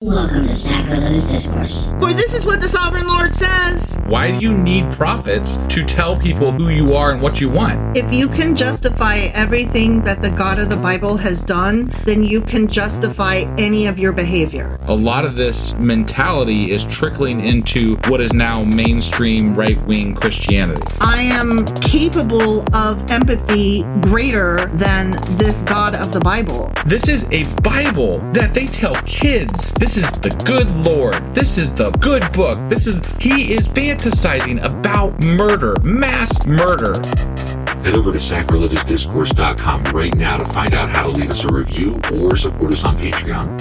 Welcome to Sacrilegious Discourse. For this is what the Sovereign Lord says. Why do you need prophets to tell people who you are and what you want? If you can justify everything that the God of the Bible has done, then you can justify any of your behavior. A lot of this mentality is trickling into what is now mainstream right-wing Christianity. I am capable of empathy greater than this God of the Bible. This is a Bible that they tell kids. This is the good Lord. This is the good book. He is fantasizing about murder, mass murder. Head over to sacrilegiousdiscourse.com right now to find out how to leave us a review or support us on Patreon.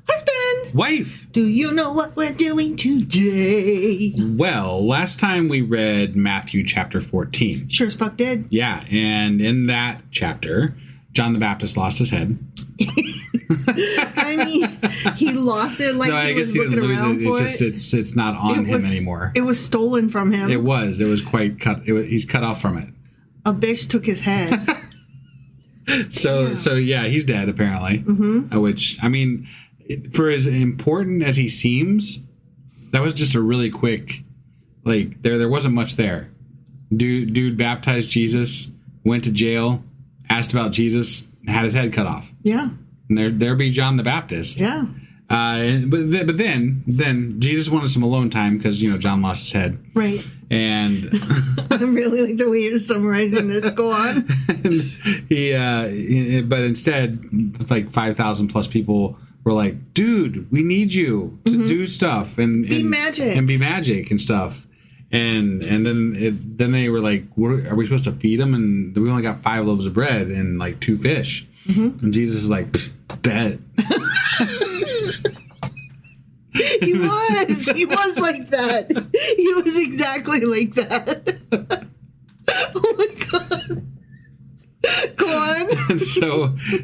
Husband! Wife! Do you know what we're doing today? Well, last time we read Matthew chapter 14. Sure as fuck did. Yeah, and in that chapter, John the Baptist lost his head. I mean, he lost it like he was looking around for it. It's not on him anymore. It was stolen from him. It was quite cut. He's cut off from it. A bitch took his head. So he's dead apparently. Mm-hmm. Which, I mean, for as important as he seems, that was just a really quick, like, there wasn't much there. Dude baptized Jesus, went to jail, asked about Jesus, had his head cut off. Yeah. And there be John the Baptist. Yeah. But then Jesus wanted some alone time because, John lost his head. Right. And I really like the way you're summarizing this. Go on. But instead, like 5,000 plus people were like, dude, we need you to do stuff and be magic and stuff. And then they were like, are we supposed to feed them? And we only got 5 loaves of bread and like 2 fish. Mm-hmm. And Jesus is like, bet. He was like that. He was exactly like that. Oh my God. Go on. And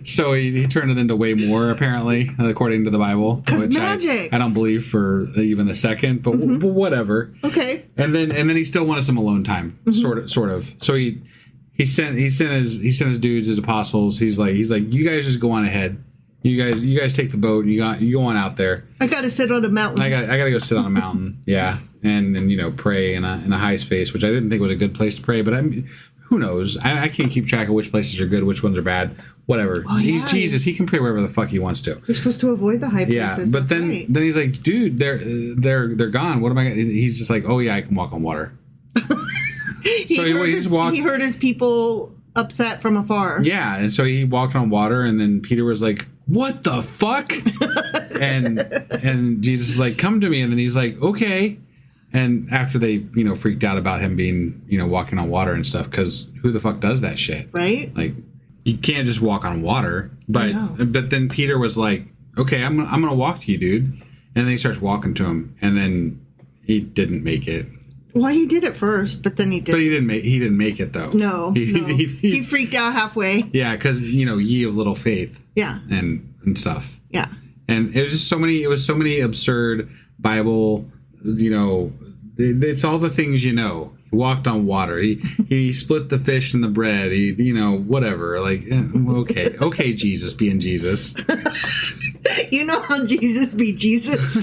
so he turned it into way more, apparently, according to the Bible. Because magic. I don't believe for even a second, but whatever. Okay. And then he still wanted some alone time, sort of. So he sent his dudes, his apostles. He's like, you guys just go on ahead. You guys take the boat. You go on out there. I got to sit on a mountain. I got to go sit on a mountain. Yeah, and pray in a high space, which I didn't think was a good place to pray, but who knows? I can't keep track of which places are good, which ones are bad. Whatever. Oh, yeah. He's Jesus. He can pray wherever the fuck he wants to. You're supposed to avoid the high places. Yeah, but then he's like, dude, they're gone. What am I? He's just like, oh yeah, I can walk on water. He heard his people upset from afar. Yeah, and so he walked on water, and then Peter was like, what the fuck? and Jesus is like, come to me, and then he's like, okay. And after they, freaked out about him being, walking on water and stuff, because who the fuck does that shit? Right? Like, you can't just walk on water. But then Peter was like, okay, I'm gonna walk to you, dude. And then he starts walking to him, and then he didn't make it. Well, he did it first, but then he didn't. But he didn't make it though. No, he freaked out halfway. Yeah, because ye of little faith. Yeah, and stuff. Yeah, and it was just so many. It was so many absurd Bible. It's all the things He walked on water. He split the fish and the bread. He whatever. Like okay, Jesus being Jesus. You know how Jesus be Jesus.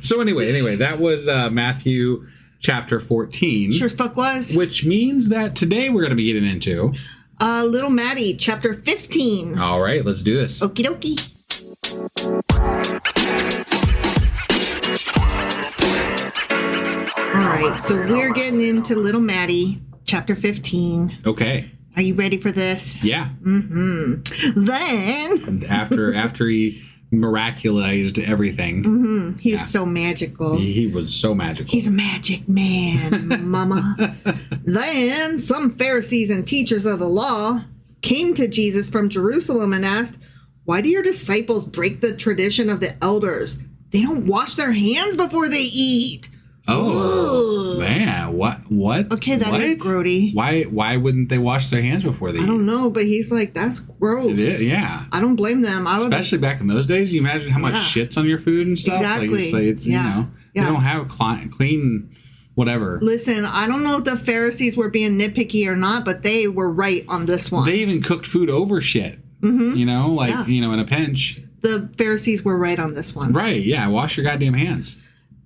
So anyway, that was Matthew chapter 14. Sure as fuck was. Which means that today we're going to be getting into Little Maddie, chapter 15. All right, let's do this. Okie dokie. All right, so we're getting into Little Maddie, chapter 15. Okay. Are you ready for this? Yeah. Mm-hmm. Then after he miraculized everything. He's so magical. He was so magical. He's a magic man, mama. Then some Pharisees and teachers of the law came to Jesus from Jerusalem and asked, why do your disciples break the tradition of the elders? They don't wash their hands before they eat. Oh, ooh. Man, what? Okay, that is grody. Why wouldn't they wash their hands before they eat? I don't know, but he's like, that's gross. It is, yeah. I don't blame them. Especially back in those days, you imagine how much shit's on your food and stuff? Exactly. Like it's they don't have clean whatever. Listen, I don't know if the Pharisees were being nitpicky or not, but they were right on this one. They even cooked food over shit. You know, like, you know, in a pinch. The Pharisees were right on this one. Right, yeah. Wash your goddamn hands.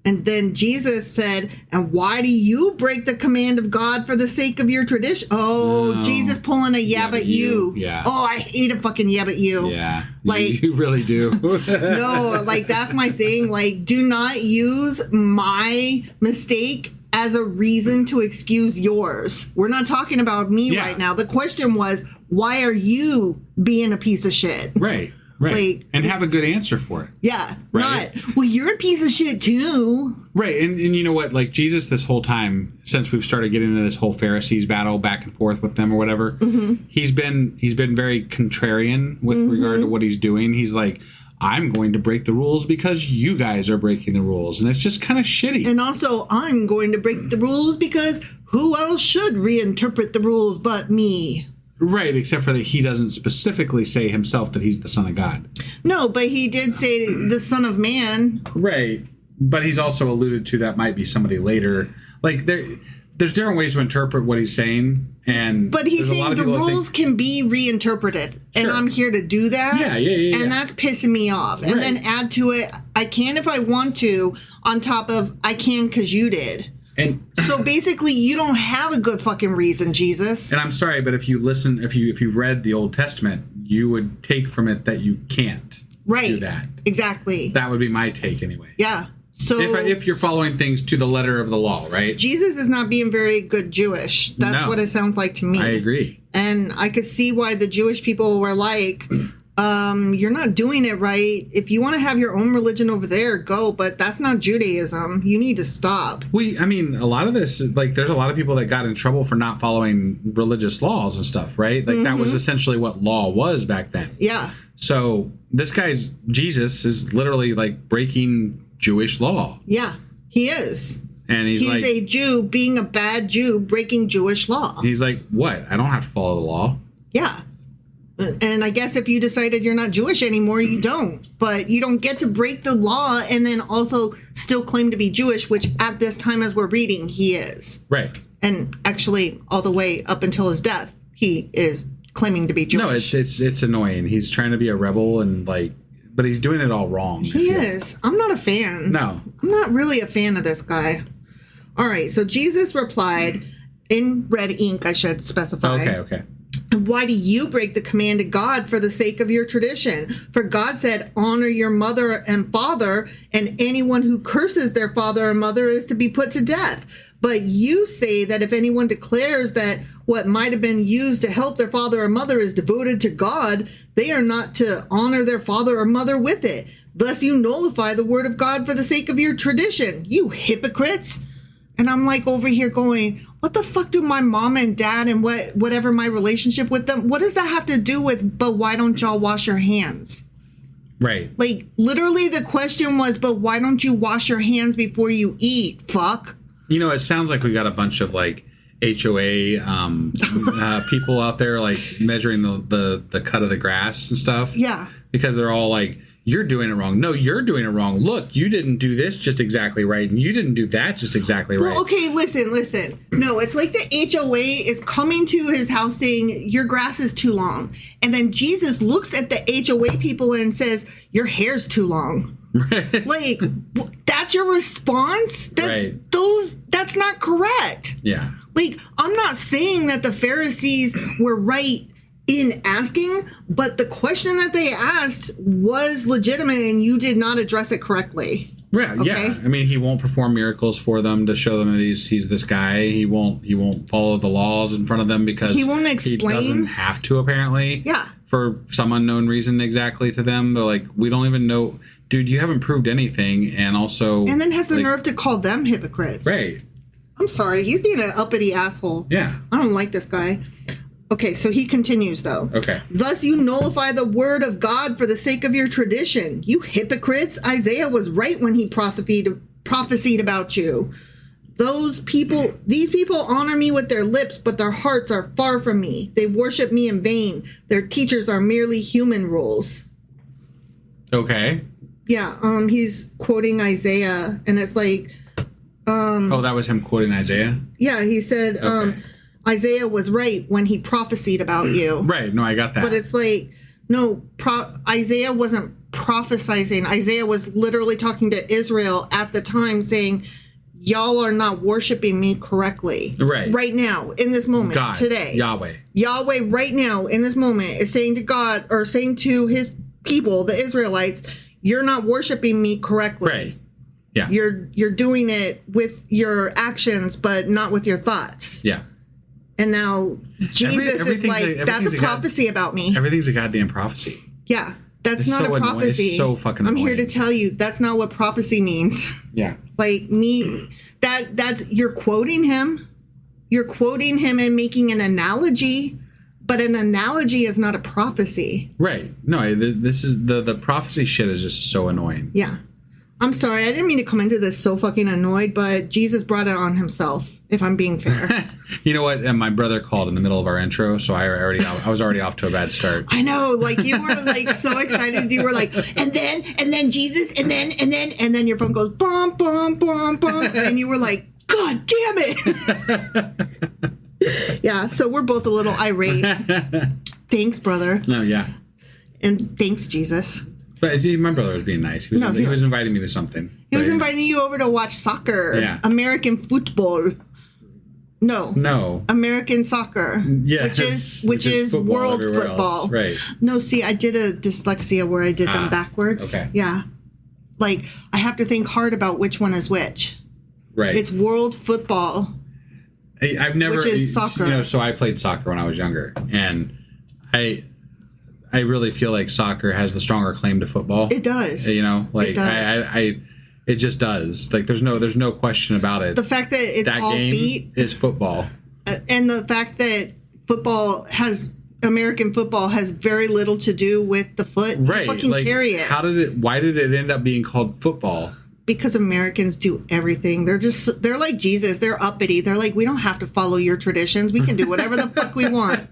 And then Jesus said, and why do you break the command of God for the sake of your tradition? Oh, No. Jesus pulling a yeah, but you. Yeah. Oh, I hate a fucking yeah, but you. Yeah. Like, you really do. no, like, that's my thing. Like, do not use my mistake as a reason to excuse yours. We're not talking about me right now. The question was, why are you being a piece of shit? Right. Right. Like, and have a good answer for it. Yeah. Right. Not, well, you're a piece of shit too. Right. And you know what? Like, Jesus, this whole time, since we've started getting into this whole Pharisees battle back and forth with them or whatever, he's been very contrarian with regard to what he's doing. He's like, I'm going to break the rules because you guys are breaking the rules. And it's just kind of shitty. And also, I'm going to break the rules because who else should reinterpret the rules but me? Right, except for that he doesn't specifically say himself that he's the Son of God. No, but he did say the Son of Man. Right. But he's also alluded to that might be somebody later. Like, there's different ways to interpret what he's saying. But he's saying the rules can be reinterpreted. And I'm here to do that. Yeah. And that's pissing me off. And then add to it, I can if I want to, on top of I can because you did. And so basically, you don't have a good fucking reason, Jesus. And I'm sorry, but if you read the Old Testament, you would take from it that you can't do that. Exactly. That would be my take anyway. Yeah. So if you're following things to the letter of the law, right? Jesus is not being very good Jewish. That's what it sounds like to me. I agree. And I could see why the Jewish people were like, you're not doing it right. If you want to have your own religion over there, go. But that's not Judaism. You need to stop. I mean, a lot of this, like, there's a lot of people that got in trouble for not following religious laws and stuff, right? Like, that was essentially what law was back then. Yeah. So this guy's, Jesus, is literally, like, breaking Jewish law. Yeah, he is. And he's like, a Jew being a bad Jew breaking Jewish law. He's like, what? I don't have to follow the law. Yeah. And I guess if you decided you're not Jewish anymore, you don't. But you don't get to break the law and then also still claim to be Jewish, which at this time as we're reading, he is. Right. And actually, all the way up until his death, he is claiming to be Jewish. No, it's annoying. He's trying to be a rebel and, like, but he's doing it all wrong. He is. I'm not a fan. No. I'm not really a fan of this guy. All right. So Jesus replied in red ink, I should specify. Okay. Why do you break the command of God for the sake of your tradition? For God said, honor your mother and father, and anyone who curses their father or mother is to be put to death. But you say that if anyone declares that what might have been used to help their father or mother is devoted to God, they are not to honor their father or mother with it. Thus you nullify the word of God for the sake of your tradition, you hypocrites. And I'm like over here going, what the fuck do my mom and dad and whatever my relationship with them, what does that have to do with, but why don't y'all wash your hands? Right. Like, literally the question was, but why don't you wash your hands before you eat, fuck? You know, it sounds like we got a bunch of, like, HOA people out there, like, measuring the cut of the grass and stuff. Yeah. Because they're all like, you're doing it wrong. No, you're doing it wrong. Look, you didn't do this just exactly right, and you didn't do that just exactly right. Well, okay, listen. No, it's like the HOA is coming to his house saying, your grass is too long. And then Jesus looks at the HOA people and says, your hair's too long. Right. Like, that's your response? Right. That's not correct. Yeah. Like, I'm not saying that the Pharisees were right in asking, but the question that they asked was legitimate and you did not address it correctly. Yeah, okay? Yeah. I mean, he won't perform miracles for them to show them that he's this guy. He won't follow the laws in front of them because he won't explain. He doesn't have to, apparently. Yeah. For some unknown reason exactly to them. They're like, we don't even know. Dude, you haven't proved anything, and also... And then has the nerve to call them hypocrites. Right. I'm sorry. He's being an uppity asshole. Yeah. I don't like this guy. Okay, so he continues, though. Okay. Thus you nullify the word of God for the sake of your tradition. You hypocrites. Isaiah was right when he prophesied about you. These people honor me with their lips, but their hearts are far from me. They worship me in vain. Their teachers are merely human rules. Okay. Yeah, he's quoting Isaiah, and it's like, Oh, that was him quoting Isaiah? Yeah, he said, Okay. Isaiah was right when he prophesied about you. Right. No, I got that. But it's like, no, Isaiah wasn't prophesizing. Isaiah was literally talking to Israel at the time saying, y'all are not worshiping me correctly. Right. Right now, in this moment, God, today. Yahweh. Yahweh right now, in this moment, is saying to God, or saying to his people, the Israelites, you're not worshiping me correctly. Right. Yeah. You're doing it with your actions, but not with your thoughts. Yeah. And now Jesus is everything's like, that's a prophecy about me. Everything's a goddamn prophecy. Yeah, that's It's not so a annoying. prophecy. It's so fucking I'm here to annoying. tell you that's not what prophecy means. Yeah. Like that's you're quoting him. You're quoting him and making an analogy, but an analogy is not a prophecy. Right. No, this is the prophecy shit is just so annoying. Yeah. I'm sorry, I didn't mean to come into this so fucking annoyed, but Jesus brought it on himself, if I'm being fair. You know what? My brother called in the middle of our intro, so I was already off to a bad start. I know, like you were like so excited. You were like, and then Jesus, and then your phone goes bum bum bum bum, and you were like, God damn it. Yeah, so we're both a little irate. Thanks, brother, No, yeah. and thanks, Jesus. But see, my brother was being nice. He was inviting me to something. He was But, inviting you over to watch soccer, Yeah. American football. No, American soccer. Yes, which is football world everywhere football. else. Right. No, see, I did a dyslexia where I did them backwards. okay. Yeah. Like, I have to think hard about which one is which. Right. It's world football. I've never, which is soccer. So I played soccer when I was younger, and I really feel like soccer has the stronger claim to football. It does. You know, like It does. it just does. Like there's no question about it. The fact that it's that all game feet, is football. and the fact that American football has very little to do with the foot. They Right. fucking Like, carry it. why did it end up being called football? Because Americans do everything. They're like Jesus. They're uppity. They're like, we don't have to follow your traditions. We can do whatever the fuck we want.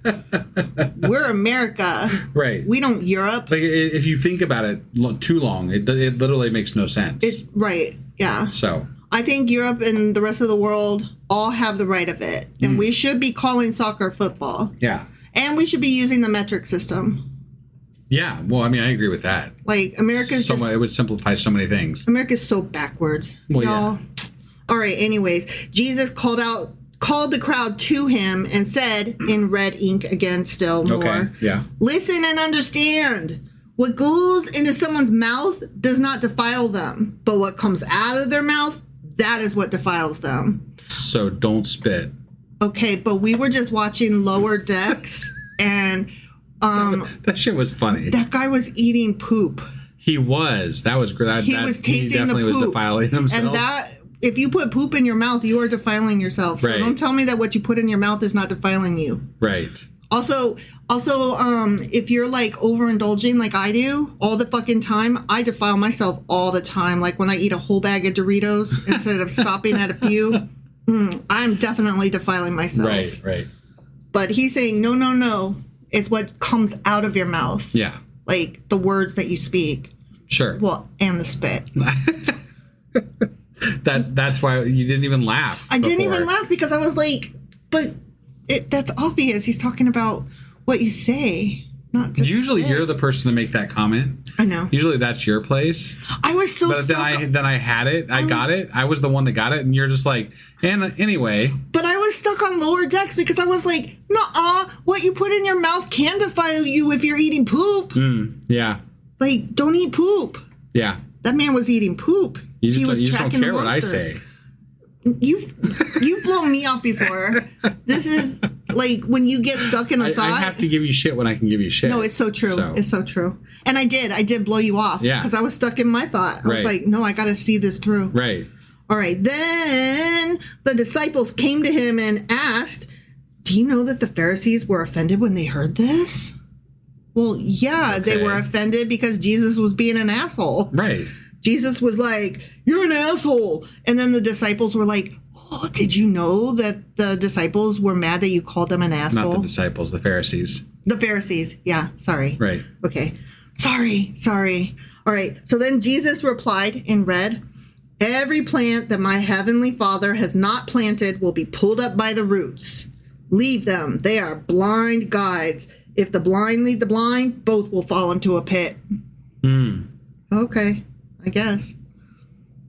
We're America. Right. We don't Europe. Like if you think about it too long, it literally makes no sense. It's right. Yeah. So I think Europe and the rest of the world all have the right of it. And we should be calling soccer football. yeah. And we should be using the metric system. Yeah. Well, I mean, I agree with that. Like America's It would simplify so many things. America's so backwards. Well, y'all. All right, anyways, Jesus called the crowd to him and said in red ink again still more. Okay. Yeah. Listen and understand. What goes into someone's mouth does not defile them, but what comes out of their mouth, that is what defiles them. So don't spit. Okay, but we were just watching Lower Decks and That shit was funny. that guy was eating poop. He was. That was great. He was tasting He definitely the poop. was defiling himself. And that, if you put poop in your mouth, you are defiling yourself. So Right. don't tell me that what you put in your mouth is not defiling you. Right. Also, if you're like overindulging like I do all the fucking time, I defile myself all the time. Like when I eat a whole bag of Doritos instead of stopping at a few, I'm definitely defiling myself. Right. But he's saying, no. It's what comes out of your mouth. Yeah. Like the words that you speak. Sure. Well, and the spit. That's why you didn't even laugh. I didn't before. even laugh because I was like, but that's obvious. He's talking about what you say, not just Usually, spit. you're the person to make that comment. I know. Usually, that's your place. I was so But then I had it. I got it. I was the one that got it, and you're just like, and anyway. But I was stuck on Lower Decks because I was like, nuh-uh, what you put in your mouth can defile you if you're eating poop. Yeah. Like, don't eat poop. Yeah. That man was eating poop. You He was just don't tracking the care what I monsters. say. You've blown me off before. This is like when you get stuck in a thought. I have to give you shit when I can give you shit. No, it's so true. So. It's so true. And I did blow you off. Yeah. Because I was stuck in my thought. I was Right. like, no, I got to see this through. Right. All right. Then the disciples came to him and asked, do you know that the Pharisees were offended when they heard this? Well, yeah, they Okay. were offended because Jesus was being an asshole. Right. Jesus was like, you're an asshole. And then the disciples were like, oh, did you know that the disciples were mad that you called them an asshole? Not the disciples, the Pharisees. The Pharisees. Yeah, sorry. Right. Okay. Sorry. All right. So then Jesus replied in red, Every plant that my heavenly Father has not planted will be pulled up by the roots. Leave them. They are blind guides. If the blind lead the blind, both will fall into a pit. Okay, I guess.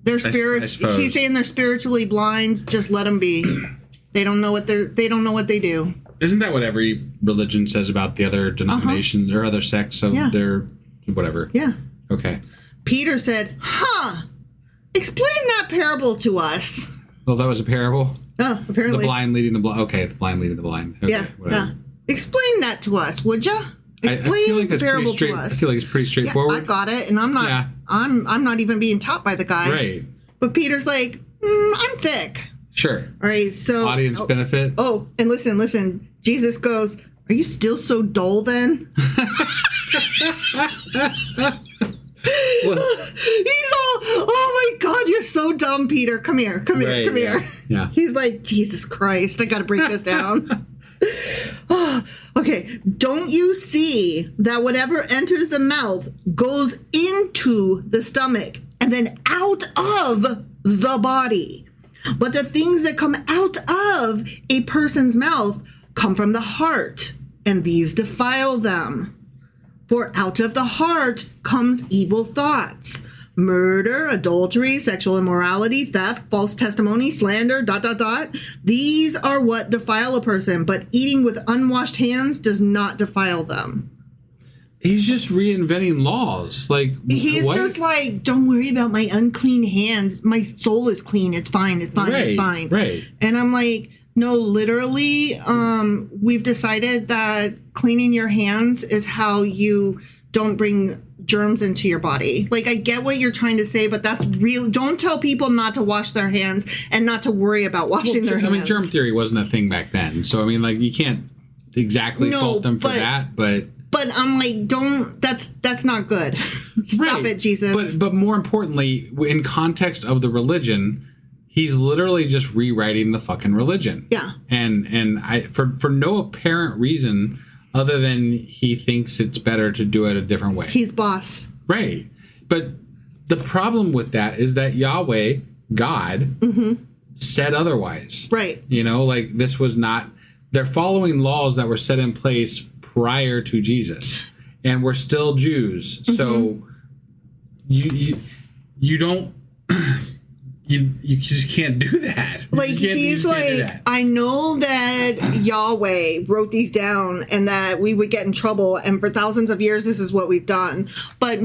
They're He's saying they're spiritually blind. Just let them be. They don't know what they don't know what they do. Isn't that what every religion says about the other denominations or other sects of their whatever? Yeah. Okay. Peter said, explain that parable to us. Well, that was a parable? Oh, apparently. The blind leading the blind. Okay, the blind leading the blind. Okay, yeah, whatever. yeah. Explain that to us, would ya? I feel like the that's parable pretty to us. I feel like it's pretty straightforward. Yeah, I got it, and I'm not. Yeah. I'm not even being taught by the guy. Right. But Peter's like, I'm thick. Sure. All right. So audience benefit. Oh, and listen. Jesus goes, "Are you still so dull then?" Well, He's all, oh my God, you're so dumb, Peter. Come here. Yeah. He's like, Jesus Christ, I got to break this down. Okay, don't you see that whatever enters the mouth goes into the stomach and then out of the body? But the things that come out of a person's mouth come from the heart, and these defile them. For out of the heart comes evil thoughts, murder, adultery, sexual immorality, theft, false testimony, slander, ... These are what defile a person, but eating with unwashed hands does not defile them. He's just reinventing laws. Like, he's what? Just like, don't worry about my unclean hands. My soul is clean. It's fine. It's fine. Right. And I'm like, no, literally, we've decided that cleaning your hands is how you don't bring germs into your body. Like, I get what you're trying to say, but that's real. Don't tell people not to wash their hands and not to worry about washing their hands. I mean, germ theory wasn't a thing back then. So, I mean, like, you can't exactly fault them for that, but I'm like, that's not good. Stop it, Jesus. But more importantly, in context of the religion, he's literally just rewriting the fucking religion. Yeah. And I for no apparent reason other than he thinks it's better to do it a different way. He's boss. Right. But the problem with that is that Yahweh, God, said otherwise. Right. You know, like this was not, they're following laws that were set in place prior to Jesus. And we're still Jews. So you don't you just can't do that. Like, he's like, I know that Yahweh wrote these down and that we would get in trouble, and for thousands of years this is what we've done. But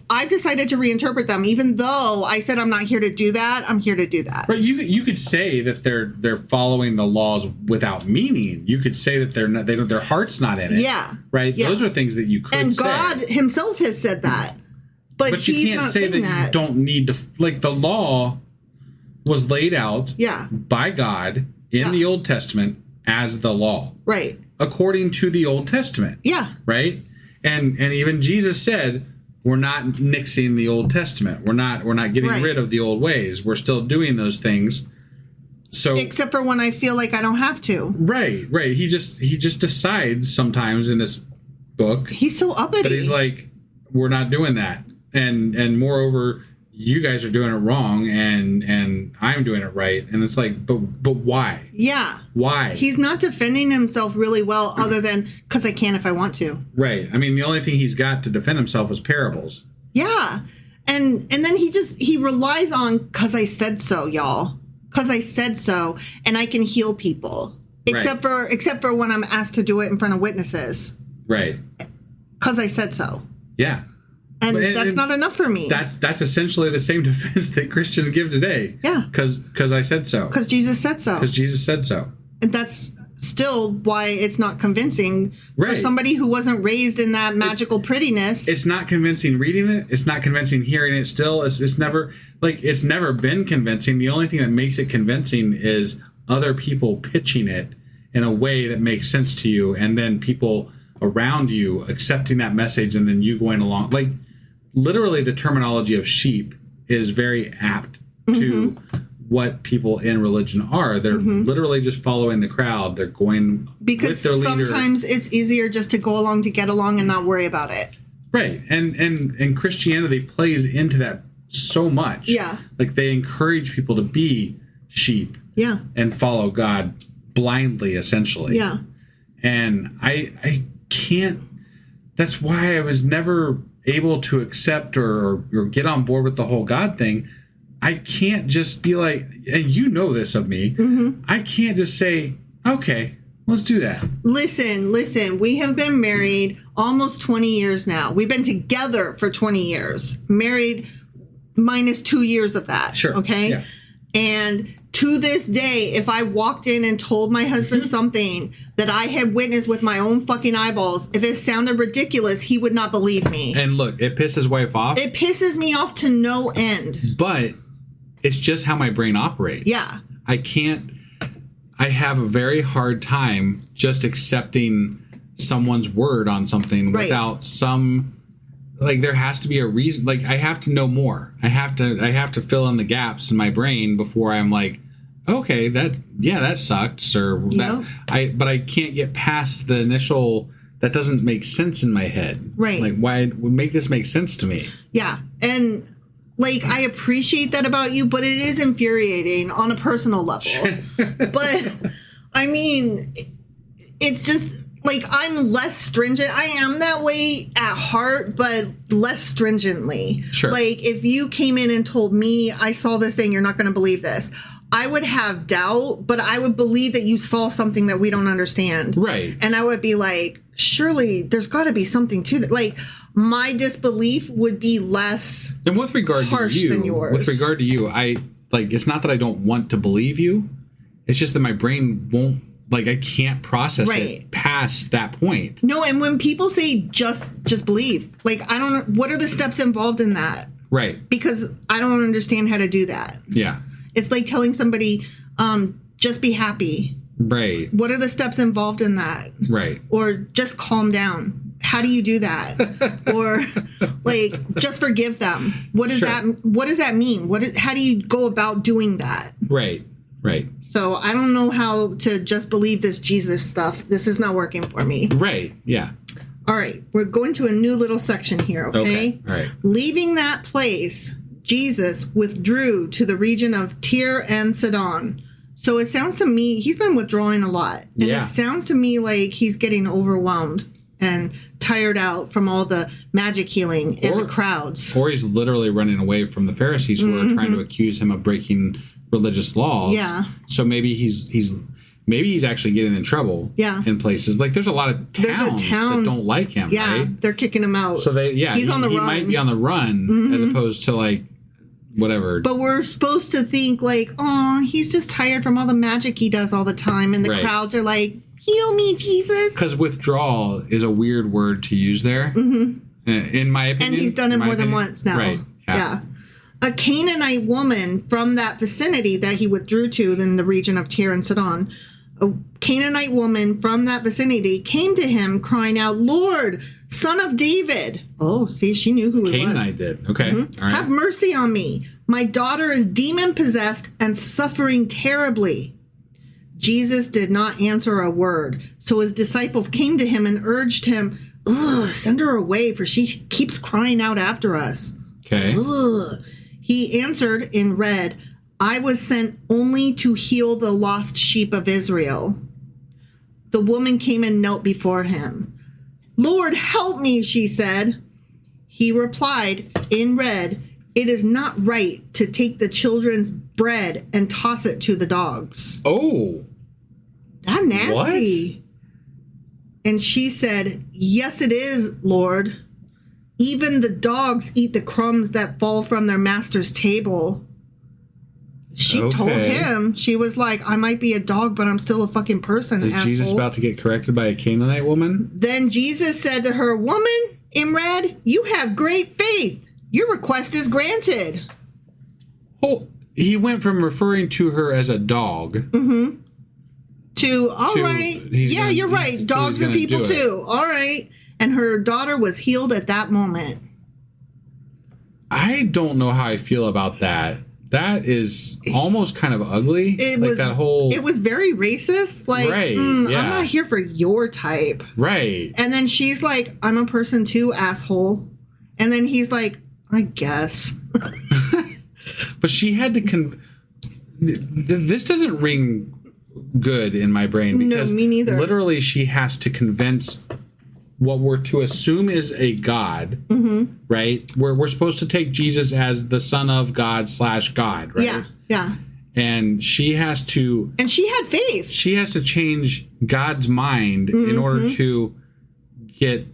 I've decided to reinterpret them, even though I said I'm not here to do that. I'm here to do that. But you could say that they're following the laws without meaning. You could say that their heart's not in it. Yeah. Right? Yeah. Those are things that you could say. And God himself has said that. But you he's can't not say that that you don't need to, like, the law was laid out by God in the Old Testament as the law. Right. According to the Old Testament. Yeah. Right? And even Jesus said, we're not nixing the Old Testament. We're not getting rid of the old ways. We're still doing those things. So except for when I feel like I don't have to. Right. He just decides sometimes in this book. He's so uppity. But he's like, we're not doing that. And moreover, you guys are doing it wrong, and I'm doing it right. And it's like, but why? Yeah. Why? He's not defending himself really well, other than because I can if I want to. Right. I mean, the only thing he's got to defend himself is parables. Yeah. And then he relies on, because I said so, y'all. Because I said so, and I can heal people. Except for when I'm asked to do it in front of witnesses. Right. Because I said so. Yeah. And that's not enough for me. That's essentially the same defense that Christians give today. Yeah. Because I said so. Because Jesus said so. Because Jesus said so. And that's still why it's not convincing for somebody who wasn't raised in that magical prettiness. It's not convincing reading it. It's not convincing hearing it still. It's never been convincing. The only thing that makes it convincing is other people pitching it in a way that makes sense to you, and then people around you accepting that message, and then you going along. Like, literally, the terminology of sheep is very apt to what people in religion are. They're literally just following the crowd. They're going with their leader. Sometimes it's easier just to go along to get along and not worry about it. Right. And Christianity plays into that so much. Yeah. Like they encourage people to be sheep Yeah. and follow God blindly, essentially. Yeah. And I can't, that's why I was never able to accept or get on board with the whole God thing. I can't just be like, and you know this of me, I can't just say, okay, let's do that. Listen, we have been married almost 20 years now. We've been together for 20 years. Married minus 2 years of that. Sure. Okay? Yeah. And to this day, if I walked in and told my husband something that I had witnessed with my own fucking eyeballs, if it sounded ridiculous, he would not believe me. And look, it pisses his wife off. It pisses me off to no end. But it's just how my brain operates. Yeah. I have a very hard time just accepting someone's word on something without some, like, there has to be a reason. Like, I have to know more. I have to fill in the gaps in my brain before I'm like, okay, that sucks, or Yeah. but I can't get past the initial, that doesn't make sense in my head. Right. Like, why would make this make sense to me? Yeah. And like, I appreciate that about you, but it is infuriating on a personal level. But I mean, it's just like, I'm less stringent. I am that way at heart, but less stringently. Sure. Like, if you came in and told me, I saw this thing, you're not going to believe this, I would have doubt, but I would believe that you saw something that we don't understand. Right. And I would be like, surely there's got to be something to that. Like, my disbelief would be less And with regard to harsh you, than yours. I like, it's not that I don't want to believe you. It's just that my brain won't, like, I can't process Right. it past that point. No, and when people say just believe, like, I don't know, what are the steps involved in that? Right. Because I don't understand how to do that. Yeah. It's like telling somebody, just be happy. Right. What are the steps involved in that? Right. Or just calm down. How do you do that? Or like, just forgive them. What does Sure. what does that mean? How do you go about doing that? Right. Right. So I don't know how to just believe this Jesus stuff. This is not working for me. Right. Yeah. All right, we're going to a new little section here, okay? All right. Leaving that place, Jesus withdrew to the region of Tyre and Sidon. So it sounds to me, he's been withdrawing a lot. And Yeah. it sounds to me like he's getting overwhelmed and tired out from all the magic healing and the crowds. Or he's literally running away from the Pharisees who are trying to accuse him of breaking religious laws. Yeah. So maybe he's actually getting in trouble. Yeah. In places like there's a lot of towns that don't like him. Yeah, Right? they're kicking him out. So he's on the run. He might be on the run as opposed to like whatever. But we're supposed to think like, oh, he's just tired from all the magic he does all the time. And the Right. crowds are like, heal me, Jesus. Because withdrawal is a weird word to use there. In my opinion. And he's done it in my more than opinion. once now. Right. Yeah. A Canaanite woman from that vicinity that he withdrew to in the region of Tyre and Sidon, a Canaanite woman from that vicinity came to him crying out, Lord, son of David. Oh, see, she knew who it was. Canaanite did. Okay. All right. Have mercy on me. My daughter is demon possessed and suffering terribly. Jesus did not answer a word. So his disciples came to him and urged him, ugh, send her away, for she keeps crying out after us. Okay. Ugh. He answered in red, I was sent only to heal the lost sheep of Israel. The woman came and knelt before him. Lord, help me, she said. He replied in red, it is not right to take the children's bread and toss it to the dogs. Oh. That nasty. And she said, yes, it is, Lord. Even the dogs eat the crumbs that fall from their master's table. She told him, she was like, I might be a dog, but I'm still a fucking person, Is asshole. Jesus about to get corrected by a Canaanite woman? Then Jesus said to her, woman in red, you have great faith. Your request is granted. Oh, he went from referring to her as a dog. All right. Yeah, you're right. Dogs are people too. All right. And her daughter was healed at that moment. I don't know how I feel about that. That is almost kind of ugly. It was very racist. Like, Right, I'm yeah. not here for your type. Right. And then she's like, I'm a person too, asshole. And then he's like, I guess. But she had to this doesn't ring good in my brain because me neither. Literally she has to convince what we're to assume is a God, right? We're supposed to take Jesus as the Son of God / God, right? Yeah. And she has to... And she had faith. She has to change God's mind in order to get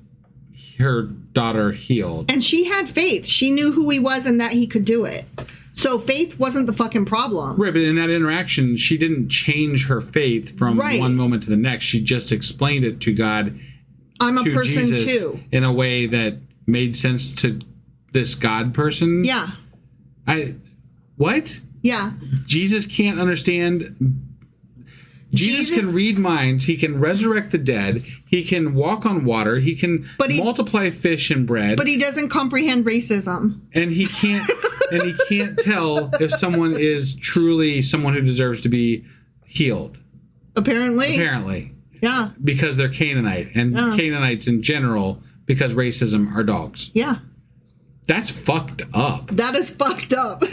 her daughter healed. And she had faith. She knew who he was and that he could do it. So faith wasn't the fucking problem. Right, but in that interaction, she didn't change her faith from one moment to the next. She just explained it to God, I'm a person Jesus, too. in a way that made sense to this God person. Yeah. What? Yeah. Jesus can't understand. Jesus can read minds. He can resurrect the dead. He can walk on water. He can multiply fish and bread. But he doesn't comprehend racism. And he can't. And he can't tell if someone is truly someone who deserves to be healed. Apparently. Yeah. Because they're Canaanite. And Canaanites in general, because racism, are dogs. Yeah. That's fucked up. That is fucked up.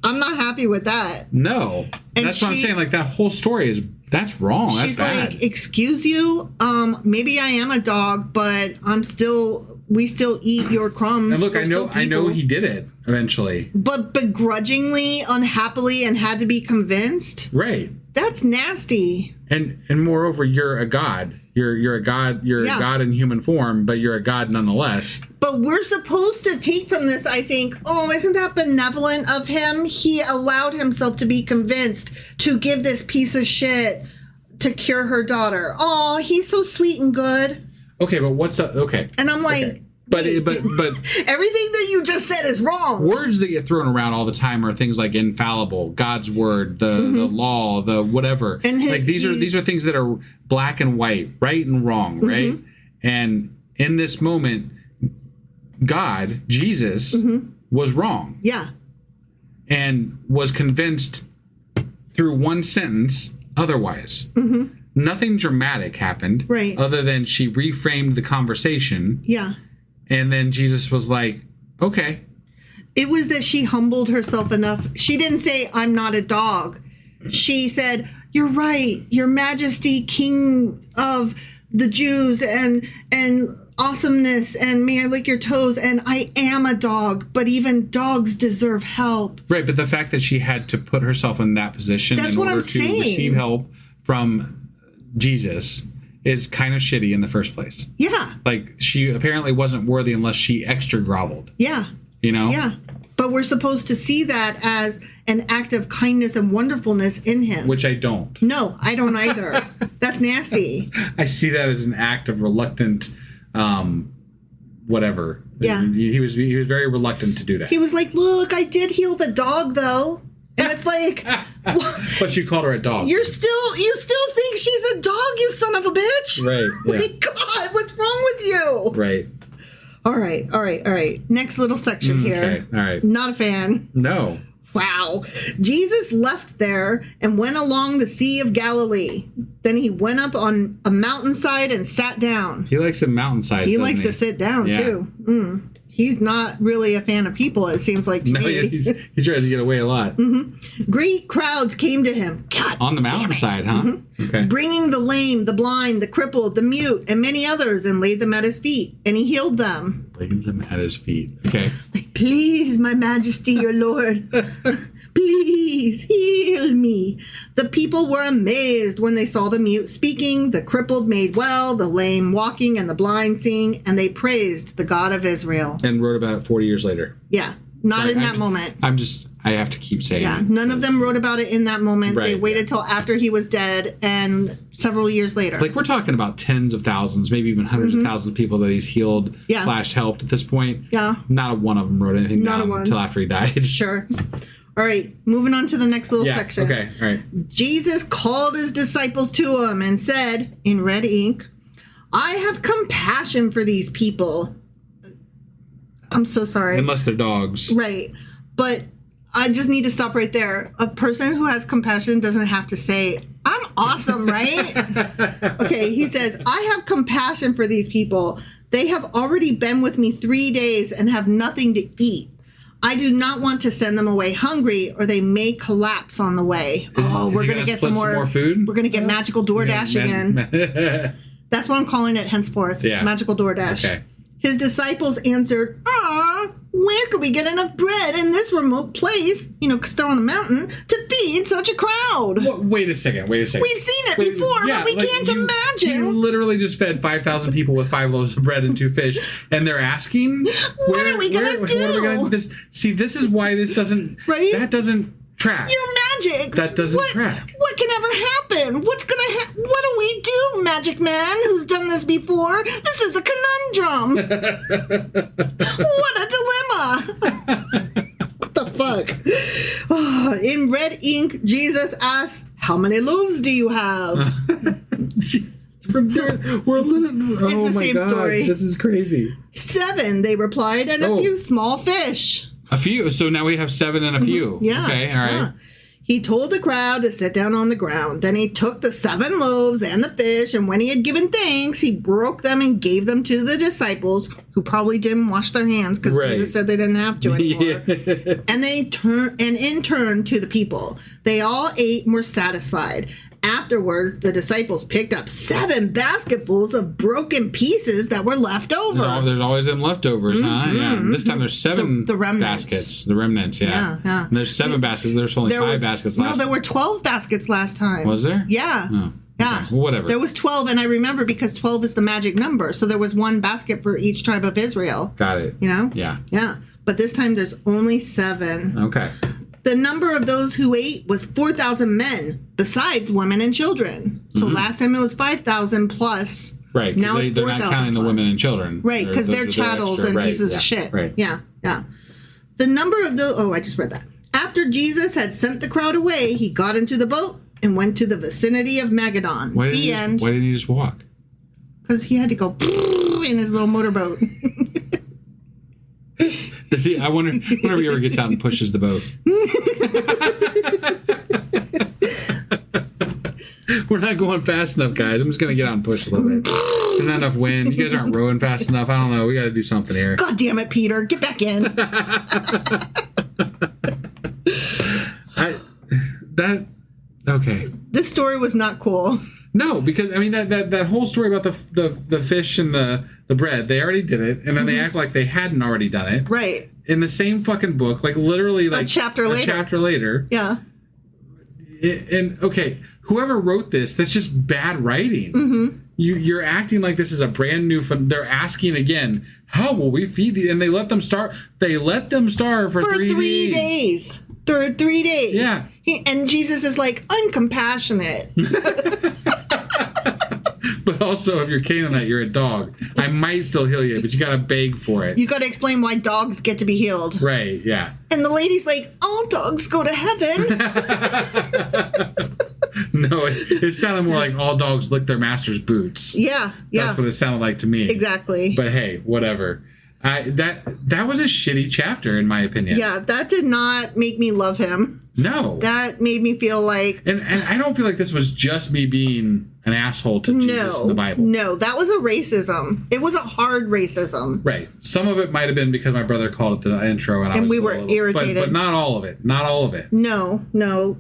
I'm not happy with that. No. And that's what I'm saying. Like, that whole story that's wrong. That's bad. Like, excuse you, maybe I am a dog, but we still eat your crumbs. And look, I know he did it eventually. But begrudgingly, unhappily, and had to be convinced? Right. That's nasty. And moreover, you're a god. You're a god. You're a god in human form, but you're a god nonetheless. But we're supposed to take from this, I think, isn't that benevolent of him? He allowed himself to be convinced to give this piece of shit to cure her daughter. Oh, he's so sweet and good. Okay, but what's up? Okay. And I'm like... Okay. But everything that you just said is wrong. Words that get thrown around all the time are things like infallible, God's word, the law, the whatever. And these are things that are black and white, right and wrong, right? And in this moment, God, Jesus, was wrong. Yeah. And was convinced through one sentence otherwise. Nothing dramatic happened, right? Other than she reframed the conversation. Yeah. And then Jesus was like, okay. It was that she humbled herself enough. She didn't say, I'm not a dog. She said, you're right, your majesty, king of the Jews and awesomeness, and may I lick your toes, and I am a dog, but even dogs deserve help. Right, but the fact that she had to put herself in that position in order to receive help from Jesus is kind of shitty in the first place. Yeah. Like, she apparently wasn't worthy unless she extra groveled. Yeah. You know? Yeah. But we're supposed to see that as an act of kindness and wonderfulness in him. Which I don't. No, I don't either. That's nasty. I see that as an act of reluctant, whatever. Yeah. He was very reluctant to do that. He was like, look, I did heal the dog, though. And it's like... But you called her a dog. You still think she's a dog, you son of a bitch? Right. Yeah. My God, what's wrong with you? Right. All right. Next little section here. Okay, all right. Not a fan. No. Wow. Jesus left there and went along the Sea of Galilee. Then he went up on a mountainside and sat down. He likes a mountainside. He likes to sit down, too. He's not really a fan of people, it seems like to me. Yeah, he tries to get away a lot. Great crowds came to him. God on the mountainside, huh? Okay. Bringing the lame, the blind, the crippled, the mute, and many others, and laid them at his feet, and he healed them. Laid them at his feet. Okay. Like, please, my majesty, your lord, please heal me. The people were amazed when they saw the mute speaking, the crippled made well, the lame walking, and the blind seeing, and they praised the God of Israel. And wrote about it 40 years later. Yeah. Not in that moment. I have to keep saying it. None of them wrote about it in that moment. Right, they waited till after he was dead and several years later. Like, we're talking about tens of thousands, maybe even hundreds of thousands of people that he's healed / helped at this point. Yeah. Not a one of them wrote anything down until after he died. Sure. All right. Moving on to the next little section. Okay. All right. Jesus called his disciples to him and said, in red ink, I have compassion for these people. I'm so sorry. Unless they're dogs. Right. But I just need to stop right there. A person who has compassion doesn't have to say, I'm awesome, right? Okay, he says, I have compassion for these people. They have already been with me 3 days and have nothing to eat. I do not want to send them away hungry, or they may collapse on the way. We're going to get some more food. We're going to get magical DoorDash again. That's what I'm calling it henceforth. Yeah. Magical DoorDash. Okay. His disciples answered, where could we get enough bread in this remote place, because they're on a mountain, to feed such a crowd? Wait a second. We've seen it before, but we can't imagine. You literally just fed 5,000 people with 5 loaves of bread and 2 fish, and they're asking, what are we going to do? This is why this doesn't, right? That doesn't track. You're magic. That doesn't track. What can ever happen? What's going to happen? What do we do, magic man who's done this before? This is a conundrum. What a dilemma. What the fuck? In red ink, Jesus asked, how many loaves do you have? We're literally, it's the same story. This is crazy. 7, they replied, and a few small fish. A few. So now we have 7 and a few. Yeah. Okay. All right. Yeah. He told the crowd to sit down on the ground. Then he took the 7 loaves and the fish, and when he had given thanks, he broke them and gave them to the disciples, who probably didn't wash their hands because Jesus said they didn't have to anymore. Yeah. And in turn to the people. They all ate and were satisfied. Afterwards, the disciples picked up 7 basketfuls of broken pieces that were left over. There's always them leftovers, huh? Yeah. This time there's 7 the remnants. baskets. The remnants, yeah. And there's 7 baskets. There's only 5 baskets last time. No, there were 12 baskets last time. Was there? Yeah. Oh. Yeah. Okay. Well, whatever. There was 12, and I remember because 12 is the magic number. So there was 1 basket for each tribe of Israel. Got it. Yeah. Yeah. But this time there's only 7. Okay. The number of those who ate was 4,000 men, besides women and children. So last time it was 5,000 plus. Right. Now it's 4,000 they're not counting the women and children. Right, because they're chattels and pieces of shit. Right. Yeah. The number of the... Oh, I just read that. After Jesus had sent the crowd away, he got into the boat and went to the vicinity of Magadan. Why didn't he just walk? Because he had to go in his little motorboat. I wonder if he ever gets out and pushes the boat. We're not going fast enough, guys. I'm just going to get out and push a little bit. There's not enough wind. You guys aren't rowing fast enough. I don't know. We got to do something here. God damn it, Peter. Get back in. Okay. This story was not cool. No, because I mean that whole story about the fish and the bread, they already did it, and then they act like they hadn't already done it. Right. In the same fucking book, like literally like a chapter later. Yeah. And okay, whoever wrote this, that's just bad writing. Mm-hmm. You're acting like this is a brand new. They're asking again, how will we feed these? And they let them starve. They let them starve for 3 days. For 3 days. Yeah. And Jesus is like, I'm compassionate. But also, if you're Canaanite, you're a dog. I might still heal you, but you got to beg for it. You got to explain why dogs get to be healed. Right, yeah. And the lady's like, all dogs go to heaven. No, it sounded more like all dogs lick their master's boots. Yeah. That's what it sounded like to me. Exactly. But hey, whatever. That was a shitty chapter, in my opinion. Yeah, that did not make me love him. No. That made me feel like... And I don't feel like this was just me being an asshole to Jesus in the Bible. No, that was a racism. It was a hard racism. Right. Some of it might have been because my brother called it the intro and we were irritated. But not all of it. Not all of it. No.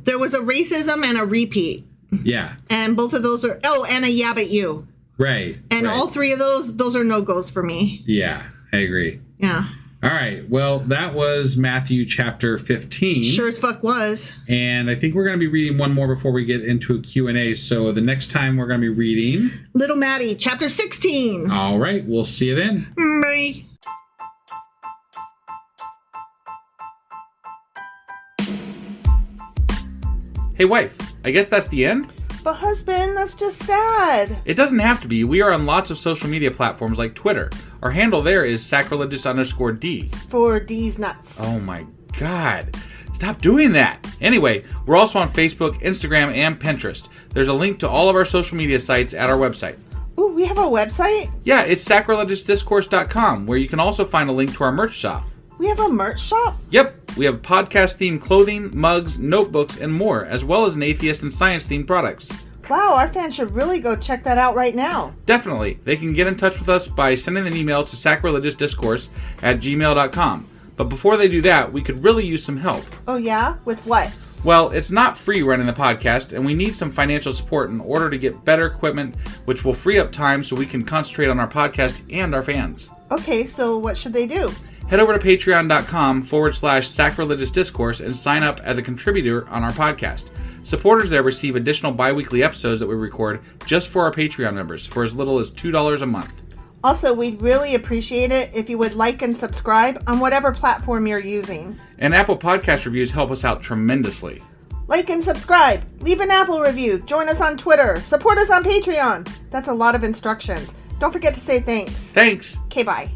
There was a racism and a repeat. Yeah. And both of those are... Oh, and a yeah, but you. Right. And all 3 of those are no-goes for me. Yeah, I agree. Yeah. All right. Well, that was Matthew chapter 15. Sure as fuck was. And I think we're going to be reading one more before we get into a Q&A. So the next time we're going to be reading... Little Maddie, chapter 16. All right. We'll see you then. Bye. Hey, wife, I guess that's the end? But husband, that's just sad. It doesn't have to be. We are on lots of social media platforms like Twitter. Our handle there is sacrilegious_D. For D's nuts. Oh my God. Stop doing that. Anyway, we're also on Facebook, Instagram, and Pinterest. There's a link to all of our social media sites at our website. Ooh, we have a website? Yeah, it's sacrilegiousdiscourse.com, where you can also find a link to our merch shop. We have a merch shop? Yep, we have podcast-themed clothing, mugs, notebooks, and more, as well as an atheist and science-themed products. Wow, our fans should really go check that out right now. Definitely. They can get in touch with us by sending an email to sacrilegiousdiscourse@gmail.com. But before they do that, we could really use some help. Oh, yeah? With what? Well, it's not free running the podcast, and we need some financial support in order to get better equipment, which will free up time so we can concentrate on our podcast and our fans. Okay, so what should they do? Head over to patreon.com/sacrilegious discourse and sign up as a contributor on our podcast. Supporters there receive additional bi-weekly episodes that we record just for our Patreon members for as little as $2 a month. Also, we'd really appreciate it if you would like and subscribe on whatever platform you're using. And Apple Podcast reviews help us out tremendously. Like and subscribe, leave an Apple review, join us on Twitter, support us on Patreon. That's a lot of instructions. Don't forget to say thanks. Thanks. Okay, bye.